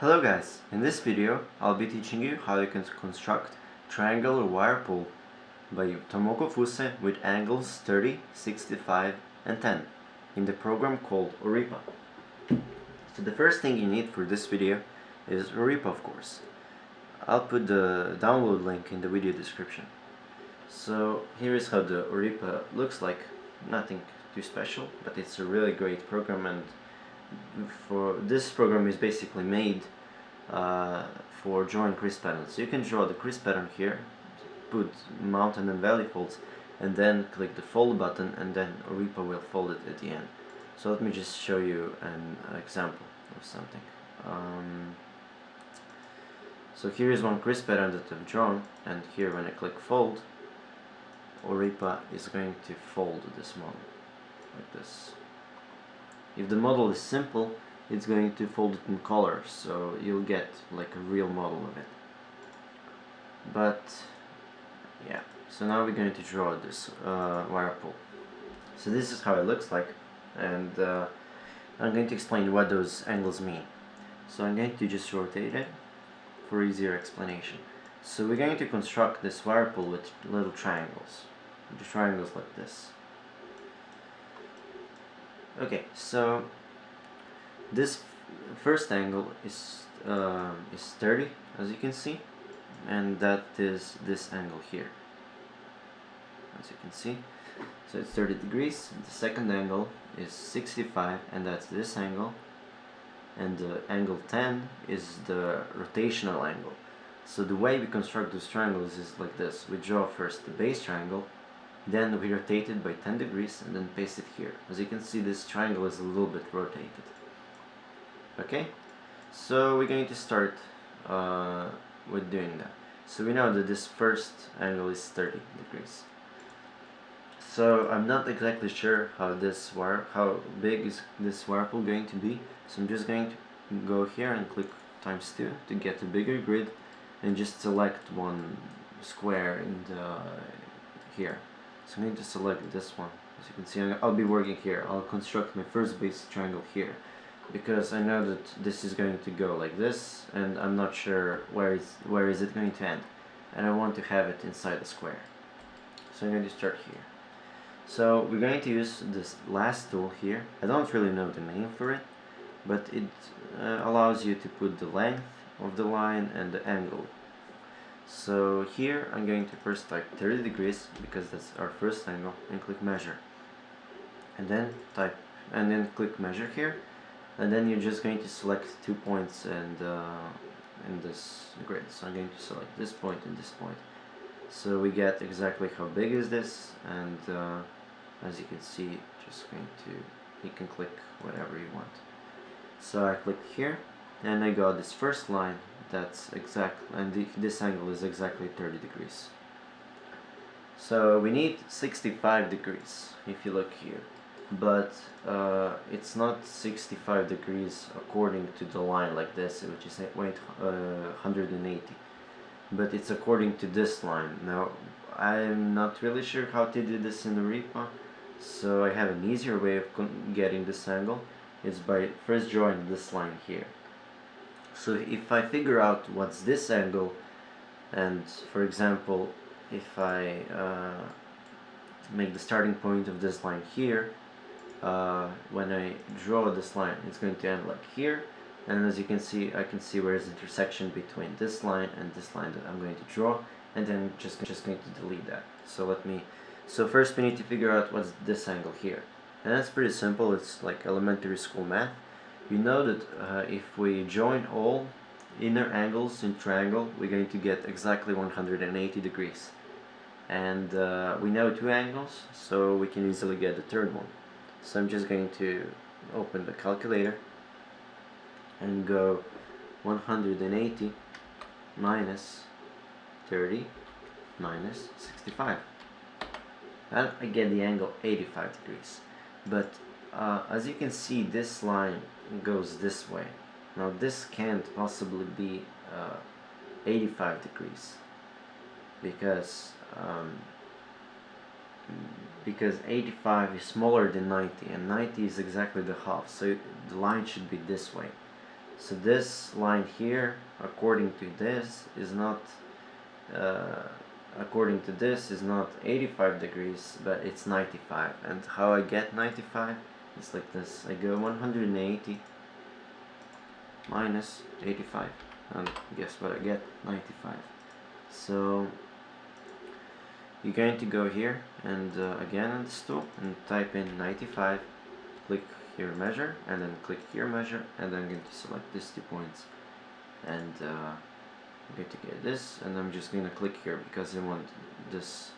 Hello guys, in this video I'll be teaching you how you can construct Triangular Whirlpool by Tomoko Fuse with angles 30, 65 and 10 in the program called Oripa. So the first thing you need for this video is Oripa, of course. I'll put the download link in the video description. So here is how the Oripa looks like. Nothing too special, but it's a really great program, and for this program is basically made for drawing crease patterns. So you can draw the crease pattern here, put mountain and valley folds, and then click the fold button, and then Oripa will fold it at the end. So let me just show you an example of something. So here is one crease pattern that I've drawn, and here when I click fold, Oripa is going to fold this model like this. If the model is simple, it's going to fold it in color, so you'll get like a real model of it. But yeah, so now we're going to draw this whirlpool. So this is how it looks like, and I'm going to explain what those angles mean. So I'm going to just rotate it for easier explanation. So we're going to construct this whirlpool with little triangles. The triangles like this. Okay, so this first angle is 30, as you can see, and that is this angle here, as you can see. So it's 30 degrees. The second angle is 65, and that's this angle, and the angle 10 is the rotational angle. So the way we construct those triangles is like this. We draw first the base triangle, then we rotate it by 10 degrees and then paste it here. As you can see, this triangle is a little bit rotated. Okay, so we're going to start with doing that. So we know that this first angle is 30 degrees. So I'm not exactly sure how big is this whirlpool going to be. So I'm just going to go here and click ×2 to get a bigger grid, and just select one square in here. So I'm going to select this one. As you can see, I'll be working here. I'll construct my first base triangle here, because I know that this is going to go like this, and I'm not sure where is it going to end, and I want to have it inside the square. So I'm going to start here. So we're going to use this last tool here. I don't really know the name for it, but it allows you to put the length of the line and the angle. So here I'm going to first type 30 degrees because that's our first angle, and click measure, and then click measure here, and then you're just going to select 2 points and in this grid. So I'm going to select this point and this point, so we get exactly how big is this, and as you can see, you can click whatever you want. So I click here, and I got this first line. That's exact, and this angle is exactly 30 degrees. So we need 65 degrees if you look here, but it's not 65 degrees according to the line like this, which is 180, but it's according to this line. Now I'm not really sure how to do this in Oripa, so I have an easier way of getting this angle. It's by first drawing this line here. So if I figure out what's this angle, and for example, if I make the starting point of this line here, when I draw this line, it's going to end like here, and as you can see, I can see where is the intersection between this line and this line that I'm going to draw, and then I'm just going to delete that. So first we need to figure out what's this angle here, and that's pretty simple. It's like elementary school math. You know that if we join all inner angles in triangle, we're going to get exactly 180 degrees. And we know 2 angles, so we can easily get the third one. So I'm just going to open the calculator and go 180 minus 30 minus 65. And I get the angle 85 degrees. But as you can see, this line goes this way. Now this can't possibly be 85 degrees because 85 is smaller than 90, and 90 is exactly the half, so the line should be this way. So this line here, according to this, is not according to this is not 85 degrees, but it's 95. And how I get 95? It's like this. I go 180 minus 85, and guess what I get? 95. So you're going to go here and again on this tool and type in 95, click here measure, and then click here measure, and I'm going to select these 2 points, and I'm going to get this, and I'm just going to click here because I want this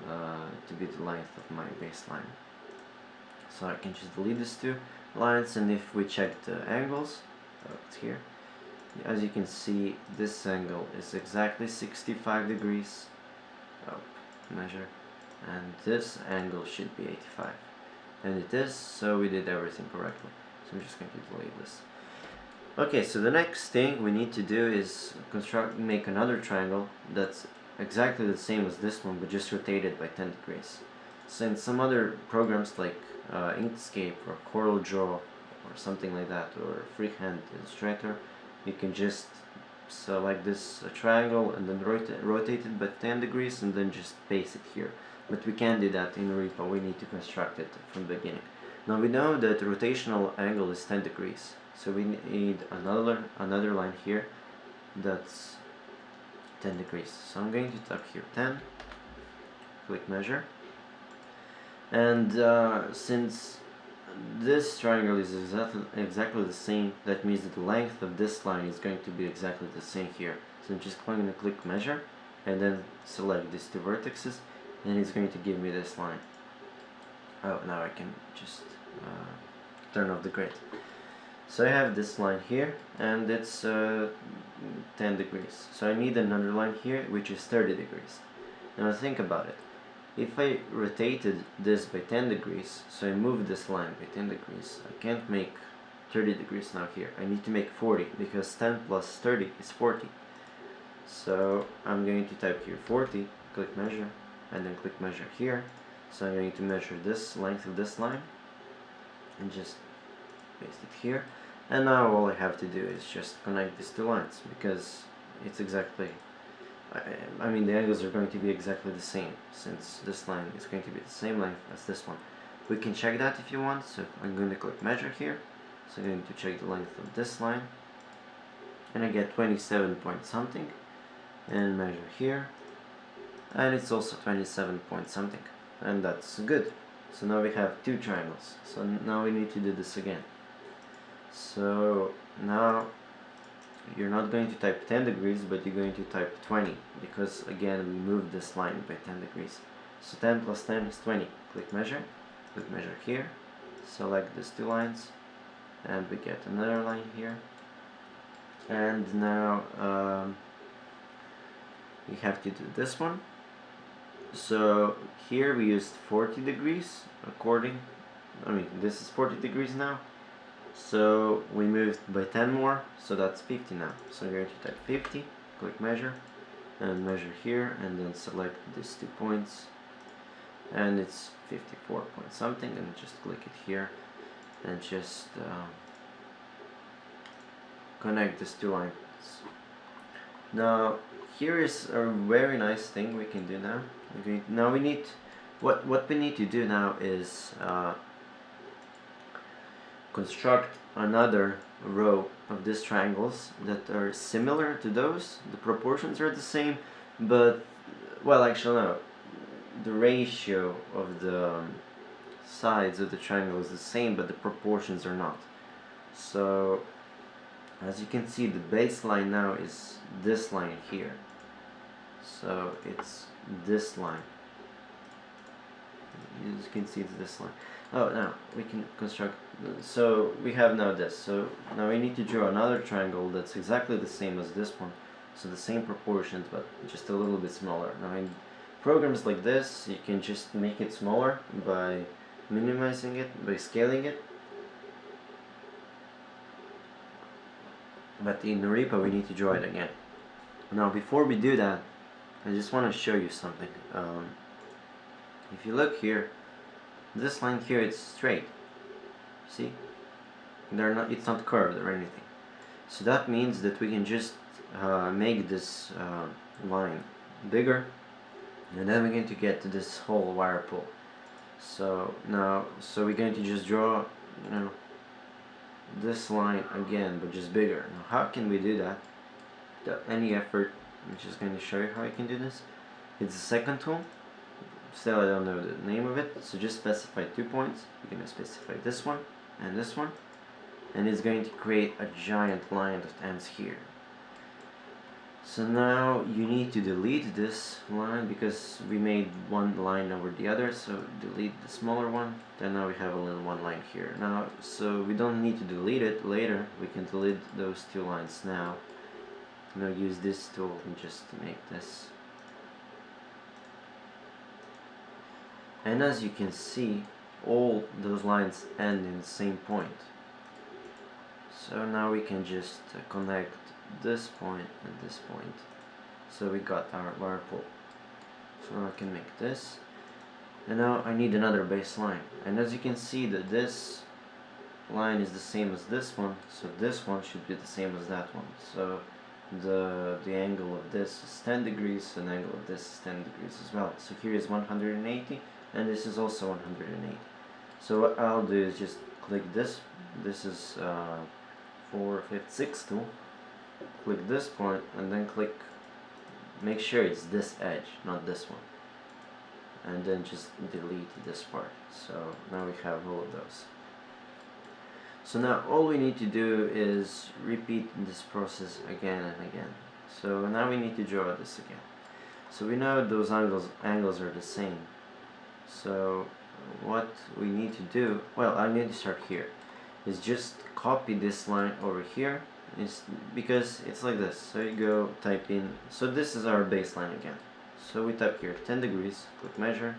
to be the length of my baseline. So I can just delete these 2 lines, and if we check the angles, it's here, as you can see, this angle is exactly 65 degrees, measure, and this angle should be 85, and it is, so we did everything correctly. So I'm just going to delete this. Okay, so the next thing we need to do is make another triangle that's exactly the same as this one, but just rotated by 10 degrees. So in some other programs like Inkscape or Corel Draw or something like that, or Freehand Illustrator, you can just select this triangle and then rotate it by 10 degrees and then just paste it here. But we can't do that in Oripa, we need to construct it from the beginning. Now we know that the rotational angle is 10 degrees, so we need another line here that's 10 degrees. So I'm going to type here 10, click measure, and since this triangle is exactly the same, that means that the length of this line is going to be exactly the same here. So I'm just going to click measure and then select these 2 vertices, and it's going to give me this line. Oh, now I can just turn off the grid. So I have this line here, and it's 10 degrees. So I need another line here, which is 30 degrees. Now think about it. If I rotated this by 10 degrees, so I move this line by 10 degrees, I can't make 30 degrees now here. I need to make 40, because 10 plus 30 is 40. So I'm going to type here 40, click measure, and then click measure here. So I'm going to measure this length of this line, and just paste it here. And now all I have to do is just connect these 2 lines, because it's exactly, I mean the angles are going to be exactly the same, since this line is going to be the same length as this one. We can check that if you want, so I'm going to click measure here. So I'm going to check the length of this line, and I get 27 point something, and measure here, and it's also 27 point something, and that's good. So now we have 2 triangles. So now we need to do this again. So now you're not going to type 10 degrees, but you're going to type 20, because again we moved this line by 10 degrees. So 10 plus 10 is 20. Click measure here, select these 2 lines, and we get another line here. And now we have to do this one. So here we used 40 degrees this is 40 degrees now. So we moved by 10 more, so that's 50 now. So I'm going to type 50, click measure, and measure here, and then select these 2 points, and it's 54 point something, and just click it here, and just connect these 2 lines. Now here is a very nice thing we can do now. Okay, now we need, what we need to do now is construct another row of these triangles that are similar to those. The proportions are the same, but, well, actually no, the ratio of the sides of the triangle is the same, but the proportions are not. So as you can see, the baseline now is this line here, so it's this line. You can see it's this line. Oh, now we can construct, so we have now this. So now we need to draw another triangle that's exactly the same as this one, so the same proportions but just a little bit smaller. Now in programs like this, you can just make it smaller by minimizing it, by scaling it. But in Oripa we need to draw it again. Now before we do that, I just want to show you something. If you look here, this line here, it's straight. See? It's not curved or anything. So that means that we can just make this line bigger, and then we're going to get this whole whirlpool. So now, we're going to just draw, this line again, but just bigger. Now, how can we do that without any effort? I'm just going to show you how you can do this. It's the second tool. Still, I don't know the name of it, so just specify 2 points. You're going to specify this one, and it's going to create a giant line that ends here. So now you need to delete this line because we made one line over the other, so delete the smaller one. Then now we have a little one line here. Now, so we don't need to delete it later, we can delete those 2 lines now. Now use this tool and just make this. And as you can see, all those lines end in the same point. So now we can just connect this point and this point. So we got our whirlpool. So now I can make this. And now I need another base line. And as you can see that this line is the same as this one, so this one should be the same as that one. So the angle of this is 10 degrees and the angle of this is 10 degrees as well. So here is 180 and this is also 180. So what I'll do is just click this. This is 4, 5, 6 tool. Click this point and then make sure it's this edge, not this one, and then just delete this part. So now we have all of those. So now all we need to do is repeat this process again and again. So now we need to draw this again. So we know those angles are the same. So what we need to do, well, I need to start here, is just copy this line over here. Is because it's like this. So you go type in, so this is our baseline again. So we type here 10 degrees, click measure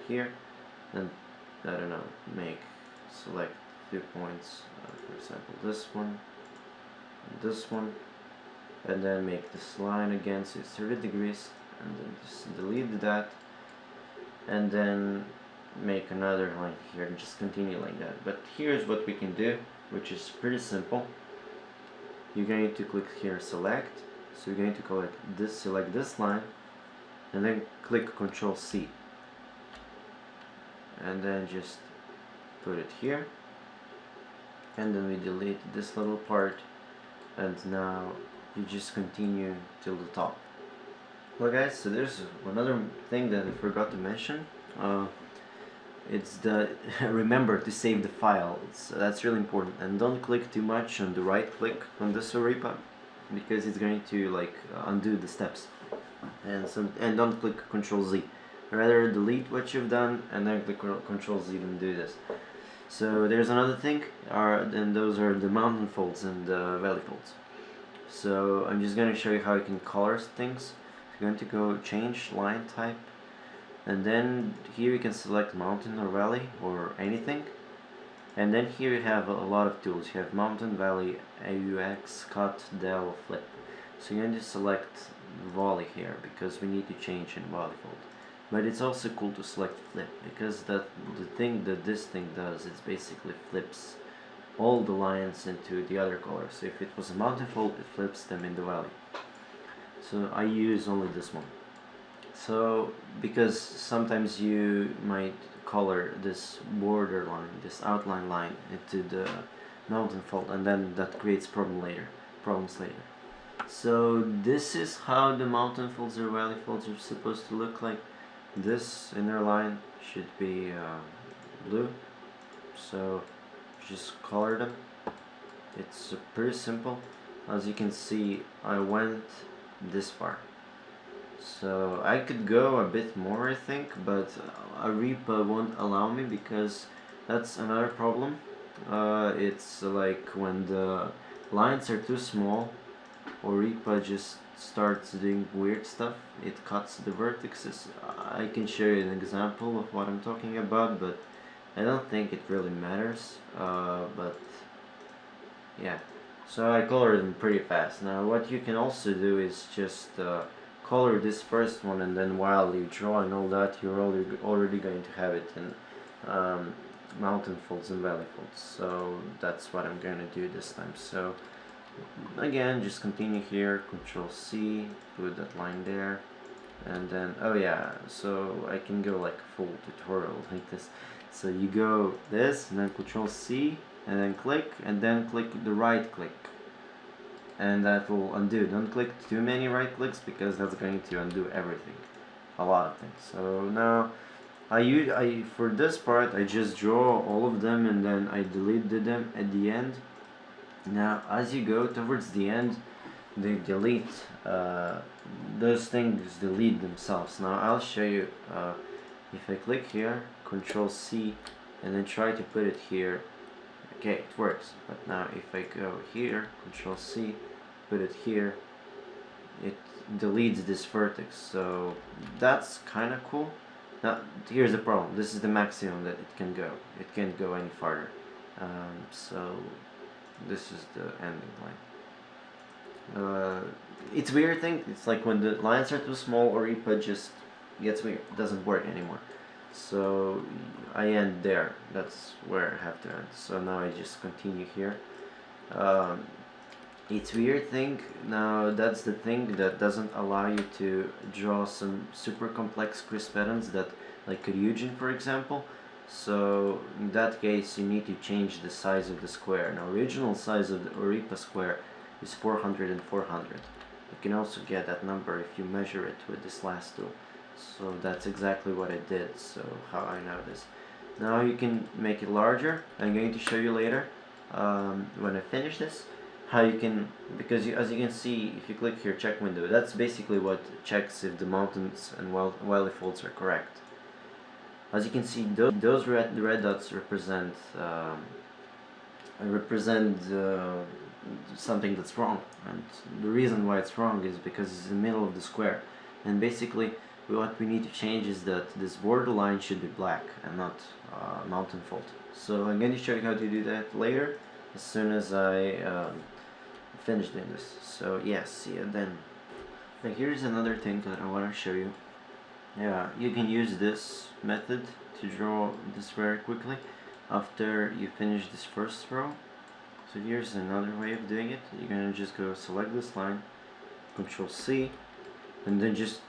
here, and I don't know, select 2 points, for example this one, and then make this line again, so it's 30 degrees, and then just delete that, and then make another line here and just continue like that. But here's what we can do, which is pretty simple. You're going to click here select, so you're going to select this line, and then click Ctrl C, and then just put it here, and then we delete this little part, and now you just continue till the top. Well guys, so there's another thing that I forgot to mention. It's the remember to save the file. That's really important, and don't click too much on the right click on this Oripa, because it's going to undo the steps, and don't click Ctrl Z. Rather delete what you've done and then click Ctrl Z and do this. So there's another thing, and those are the mountain folds and the valley folds. So I'm just going to show you how you can color things. You're going to go change line type, and then here you can select mountain or valley or anything, and then here you have a lot of tools. You have mountain, valley, AUX, cut, del, flip. So you're going to select volley here because we need to change in volley fold. But it's also cool to select flip, because the thing that this thing does is basically flips all the lines into the other color. So if it was a mountain fold, it flips them in the valley. So I use only this one. So because sometimes you might color this border line, this outline line, into the mountain fold, and then that creates problems later. So this is how the mountain folds or valley folds are supposed to look like. This inner line should be blue, so just color them. It's pretty simple. As you can see, I went this far. So I could go a bit more, I think, but Oripa won't allow me, because that's another problem. It's like when the lines are too small, Oripa just starts doing weird stuff. It cuts the vertices. I can show you an example of what I'm talking about, but I don't think it really matters. But yeah, so I colored them pretty fast. Now what you can also do is just color this first one, and then while you draw and all that, you're already going to have it in mountain folds and valley folds. So that's what I'm going to do this time. So again, just continue here, Control C, put that line there, and then, oh yeah, so I can go like full tutorial like this. So you go this, and then Control C, and then click the right click, and that will undo. Don't click too many right clicks because that's going to undo everything, a lot of things. So now for this part I just draw all of them and then I deleted them at the end. Now as you go towards the end, they delete, those things delete themselves. Now I'll show you. If I click here, Control C, and then try to put it here, okay, it works. But now if I go here, Control C, put it here, it deletes this vertex. So that's kind of cool. Now here's the problem. This is the maximum that it can go. It can't go any farther. So this is the ending line. It's weird thing. It's like when the lines are too small, Oripa just gets weird. It doesn't work anymore. So I end there. That's where I have to end. So now I just continue here. It's weird thing. Now that's the thing that doesn't allow you to draw some super complex crisp patterns that, like Ryujin for example. So in that case you need to change the size of the square. Now original size of the Oripa square is 400 and 400. You can also get that number if you measure it with this last tool. So that's exactly what I did. So how I know this. Now you can make it larger. I'm going to show you later when I finish this how you can, because as you can see, if you click here check window, that's basically what checks if the mountains and Wily folds are correct. As you can see, those red dots represent something that's wrong, and the reason why it's wrong is because it's in the middle of the square, and basically what we need to change is that this border line should be black and not mountain fold. So I'm going to show you how to do that later as soon as I finish doing this. So yes, see you then. Now here's another thing that I want to show you. Yeah, you can use this method to draw this very quickly after you finish this first row. So here's another way of doing it. You're gonna just go select this line, Control C, and then just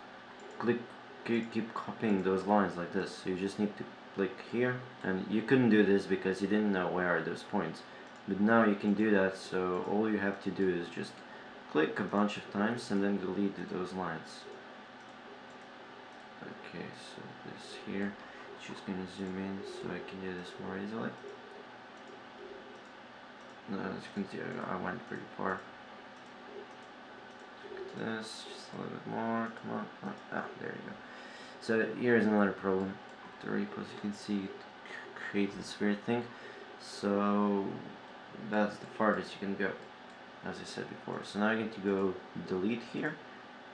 keep copying those lines like this. So you just need to click here, and you couldn't do this because you didn't know where are those points. But now you can do that, so all you have to do is just click a bunch of times and then delete those lines. Okay, so this here, just gonna zoom in so I can do this more easily. Now, as you can see, I went pretty far. Look at this, just a little bit more. Come on, come on. Ah, there you go. So here's another problem. The Oripa, as you can see, it creates this weird thing. So that's the farthest you can go, as I said before. So now I get to go delete here,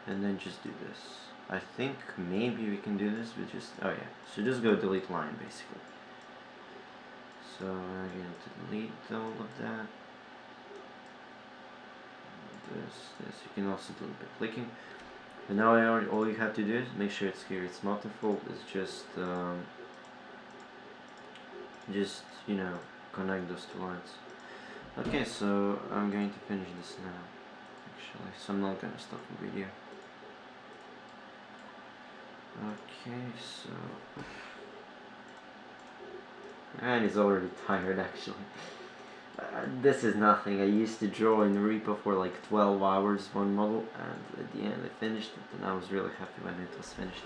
and then just do this. I think maybe we can do this with just, oh yeah, so just go delete line basically. So I'm going to delete all of that. This, you can also do it by clicking. And now all you have to do is make sure it's here. It's multifold. It's just you know, connect those two lines. Okay, so I'm going to finish this now. Actually, so I'm not going to stop the video. Okay, so and he's already tired actually. This is nothing. I used to draw in Oripa for like 12 hours one model, and at the end I finished it, and I was really happy when it was finished.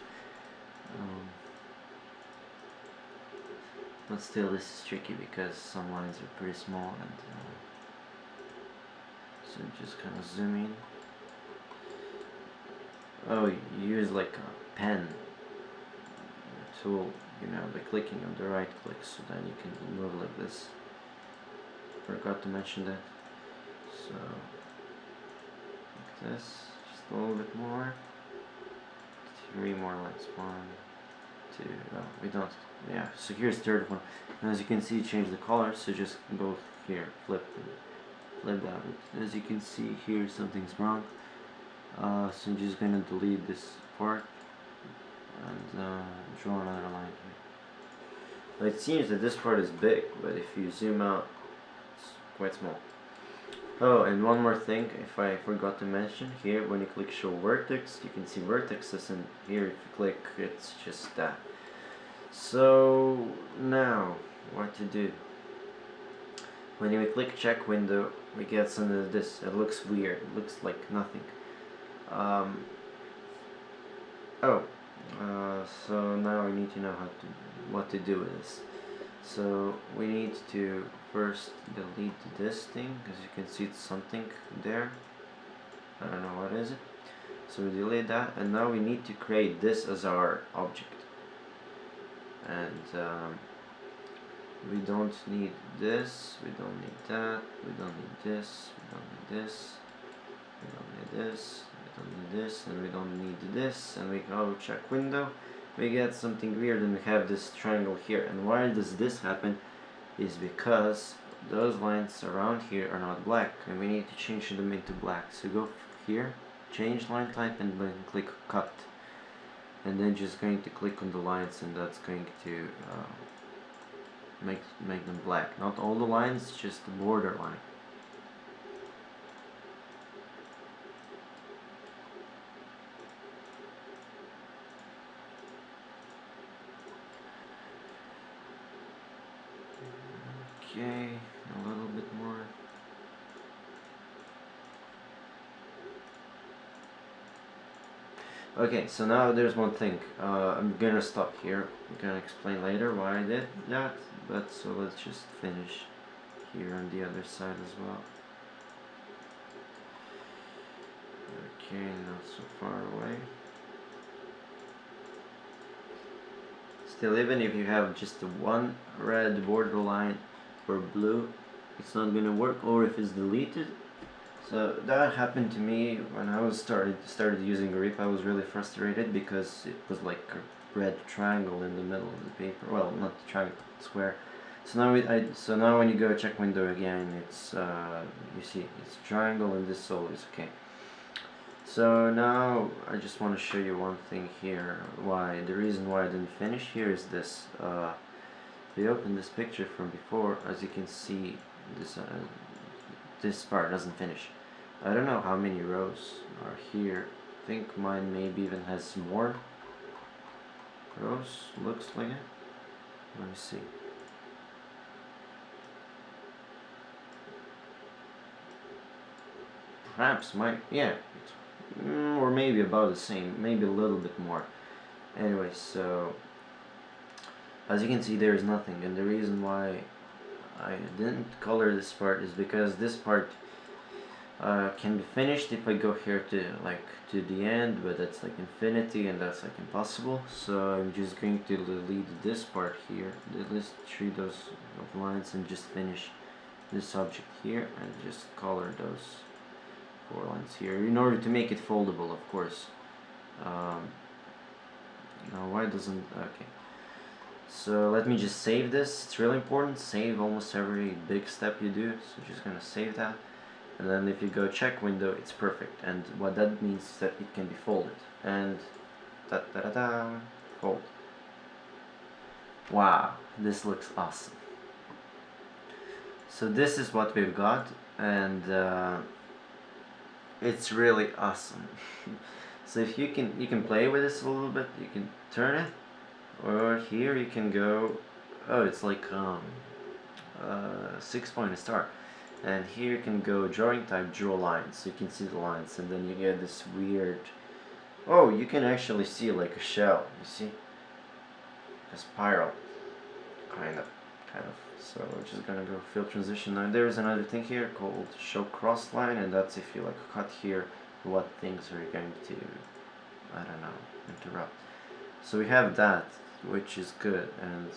But still, this is tricky because some lines are pretty small, and so just kind of zoom in. Oh, you use like a pen tool, you know, by clicking on the right click, so then you can move like this. Forgot to mention that. So like this, just a little bit more. 3 more lines. 1, 2. Oh, we don't. Yeah. So here's the third one. And as you can see, change the color. So just go here, flip that. As you can see here, something's wrong. So I'm just gonna delete this part and draw another line here. It seems that this part is big, but if you zoom out, it's quite small. Oh, and one more thing, if I forgot to mention, here when you click show vertex, you can see vertexes, and here if you click, it's just that. So now, what to do? When you click check window, we get something like this. It looks weird, it looks like nothing. Um, so now we need to know what to do with this. So we need to first delete this thing, because you can see it's something there. I don't know what is it. So we delete that, and now we need to create this as our object. And we don't need this, we don't need that, we don't need this, we don't need this, we don't need this, we don't need this, and we don't need this, and we go check window. We get something weird, and we have this triangle here. And why does this happen is because those lines around here are not black, and we need to change them into black. So go here, change line type, and then click cut, and then just going to click on the lines, and that's going to make them black. Not all the lines, just the border line. Okay, a little bit more. Okay, so now there's one thing. I'm gonna stop here. I'm gonna explain later why I did that, but so let's just finish here on the other side as well. Okay, not so far away. Still, even if you have just the one red border line or blue, it's not gonna work, or if it's deleted. So that happened to me when I was started using Oripa. I was really frustrated because it was like a red triangle in the middle of the paper. Well, not the triangle, square. So now when you go check window again, it's you see it's triangle, and this all is okay. So now I just want to show you one thing here. The reason why I didn't finish here is this. If we open this picture from before, as you can see, this part doesn't finish. I don't know how many rows are here. I think mine maybe even has more rows, looks like it. Let me see. Perhaps or maybe about the same, maybe a little bit more. Anyway, so as you can see, there is nothing, and the reason why I didn't color this part is because this part can be finished if I go here to the end, but that's like infinity, and that's like impossible. So I'm just going to delete this part here, delete those lines, and just finish this object here, and just color those 4 lines here in order to make it foldable, of course. Now why doesn't okay? So let me just save this. It's really important. Save almost every big step you do. So just gonna save that, and then if you go check window, it's perfect. And what that means is that it can be folded. And fold. Wow, this looks awesome. So this is what we've got, and it's really awesome. So if you can play with this a little bit, you can turn it. Or here you can go, oh, it's like 6-point star, and here you can go drawing type, draw lines, so you can see the lines, and then you get this weird, oh, you can actually see like a shell, you see, a spiral, kind of. So we're just gonna go fill transition. Now there's another thing here called show cross line, and that's if you like cut here what things are going to, I don't know, interrupt. So we have that, which is good, and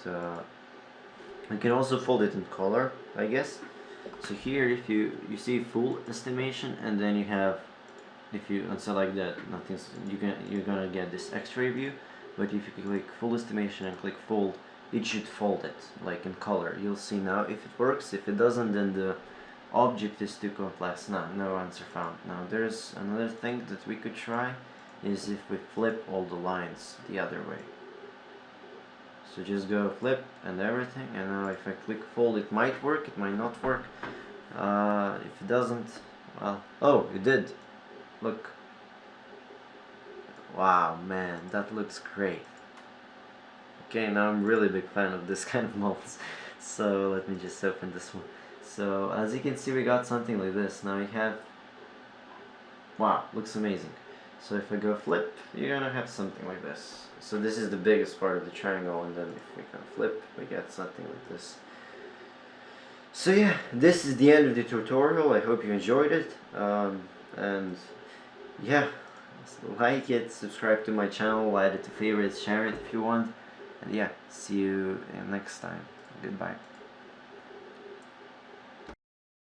we can also fold it in color, I guess. So here, if you see full estimation, and then you have, if you unselect that, you're gonna get this X-ray view. But if you click full estimation and click fold, it should fold it like in color. You'll see now if it works. If it doesn't, then the object is too complex. No answer found. Now there's another thing that we could try, is if we flip all the lines the other way. So just go flip and everything, and now if I click fold, it might work, it might not work. If it doesn't, well, oh, it did. Look. Wow, man, that looks great. Okay, now I'm really a big fan of this kind of molds. So let me just open this one. So as you can see, we got something like this. Now we have, wow, looks amazing. So if I go flip, you're gonna have something like this. So this is the biggest part of the triangle, and then if we can flip, we get something like this. So yeah, this is the end of the tutorial. I hope you enjoyed it. And yeah, like it, subscribe to my channel, add it to favorites, share it if you want. And yeah, see you next time. Goodbye.